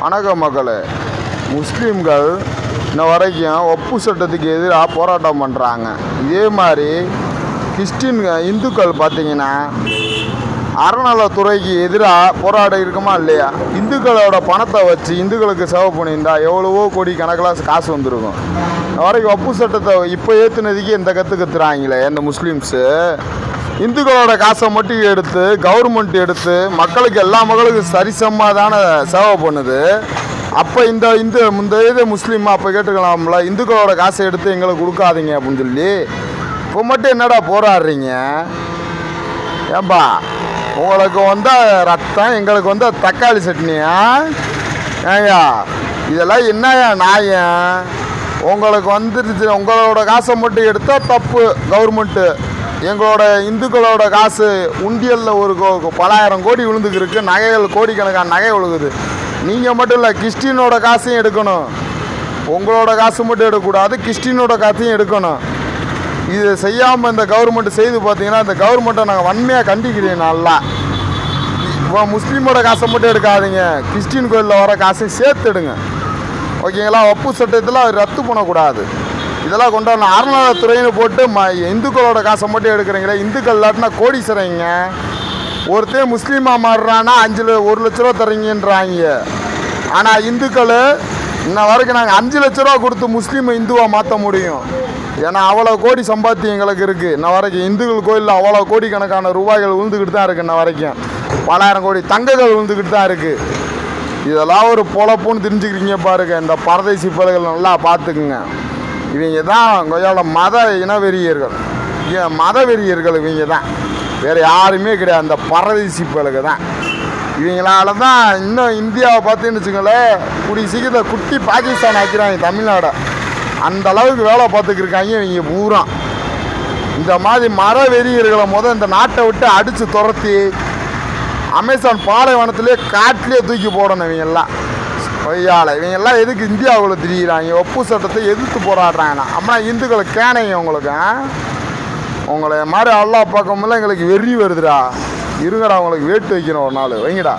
வணக்க மக்களே, முஸ்லீம்கள் இன்ன வரைக்கும் ஒப்பு சட்டத்துக்கு எதிராக போராட்டம் பண்ணுறாங்க. இதே மாதிரி இந்துக்கள் பார்த்திங்கன்னா அறநலத்துறைக்கு எதிராக போராட இருக்குமா இல்லையா? இந்துக்களோட பணத்தை வச்சு இந்துக்களுக்கு செலவு பண்ணியிருந்தா எவ்வளவோ கோடி கணக்கில் காசு வந்துருக்கும். வரைக்கும் ஒப்பு சட்டத்தை இப்போ ஏற்றுனதுக்கு இந்த கற்றுறாங்களே இந்த முஸ்லீம்ஸு. இந்துக்களோட காசை மட்டும் எடுத்து கவர்மெண்ட் எடுத்து மக்களுக்கு எல்லா மக்களுக்கும் சரிசமாக தானே செலவு பண்ணுது. அப்போ இந்த முஸ்லீம் அப்போ கேட்டுக்கலாம்ல, இந்துக்களோட காசை எடுத்து எங்களுக்கு கொடுக்காதீங்க அப்படின்னு சொல்லி. இப்போ மட்டும் என்னடா போராடுறீங்க? ஏன்பா உங்களுக்கு ரத்தம், எங்களுக்கு தக்காளி சட்னியா? ஏயா இதெல்லாம் என்னையா நியாயம்? உங்களுக்கு வந்துருச்சு, உங்களோட காசை மட்டும் எடுத்தால் தப்பு கவர்மெண்ட்டு. எங்களோட இந்துக்களோட காசு உண்டியலில் ஒரு பலாயிரம் கோடி விழுந்துக்கிருக்கு, நகைகள் கோடிக்கணக்கான நகை விழுகுது. நீங்கள் மட்டும் இல்லை, கிறிஸ்டினோட காசையும் எடுக்கணும். உங்களோட காசு மட்டும் எடுக்கக்கூடாது, கிறிஸ்டினோட காசையும் எடுக்கணும். இது செய்யாமல் இந்த கவர்மெண்ட் செய்து பார்த்தீங்கன்னா இந்த கவர்மெண்ட்டை நாங்கள் வன்மையாக கண்டிக்கிறேன். நல்லா இப்போ முஸ்லீமோட காசை மட்டும் எடுக்காதீங்க, கிறிஸ்டின் கோயிலில் வர காசையும் சேர்த்து எடுங்க, ஓகேங்களா? ஒப்பு சட்டத்தில் ரத்து பண்ணக்கூடாது. இதெல்லாம் கொண்டாடணும். அறநலத்துறைன்னு போட்டு இந்துக்களோட காசை மட்டும் எடுக்கிறீங்களே, இந்துக்கள் இல்லாட்டினா கோடீஸ்வரங்க. ஒருத்தர் முஸ்லீமாக மாறுறான்னா 1 லட்ச ரூபா தரீங்கன்றாங்க. ஆனால் இந்துக்கள் இன்ன வரைக்கும் நாங்கள் 5 லட்ச ரூபா கொடுத்து முஸ்லீமை இந்துவாக மாற்ற முடியும். ஏன்னா அவ்வளோ கோடி சம்பாத்தியம் எங்களுக்கு இருக்குது. இன்ன வரைக்கும் இந்துக்கள் கோயிலில் அவ்வளோ கோடிக்கணக்கான ரூபாய்கள் விழுந்துக்கிட்டு தான் இருக்குது. இன்ன வரைக்கும் பலாயிரம் கோடி தங்கங்கள் விழுந்துக்கிட்டு தான் இருக்குது. இதெல்லாம் ஒரு பொழப்புன்னு தெரிஞ்சுக்கிறீங்க பாருங்க. இந்த பரதேசி பலகள் நல்லா பார்த்துக்குங்க. இவங்க தான் கொஞ்சம் மத இனவெறியர்கள், மத வெறியர்கள் இவங்க தான், வேறு யாருமே கிடையாது. அந்த பரதேசி பலகை தான். இவங்களால தான் இன்னும் இந்தியாவை பார்த்தீங்கன்னு வச்சுங்களேன், கூடிய சீக்கிரத்தில் குட்டி பாகிஸ்தான் ஆக்கிறாங்க தமிழ்நாடை. அந்த அளவுக்கு வேலை பார்த்துக்கிருக்காங்க இவங்க பூரா. இந்த மாதிரி மர வெறியர்களை இந்த நாட்டை விட்டு அடித்து துரத்தி அமேசான் பாலைவனத்திலே காட்டிலே தூக்கி போடணும். இவங்கெல்லாம் பொய்யால் இவங்கெல்லாம் எதுக்கு இந்தியாவில் திரிகிறாங்க? ஒப்பு சட்டத்தை எதிர்த்து போராடுறாங்கன்னா அம்மா இந்துக்களை கேனைங்க உங்களுக்கு. உங்களை மாதிரி அல்லா பார்க்கும்போது எங்களுக்கு வெறி வருதுடா. இருங்கடா, உங்களுக்கு வேட்டு வைக்கணும் ஒரு நாள் வைங்கடா.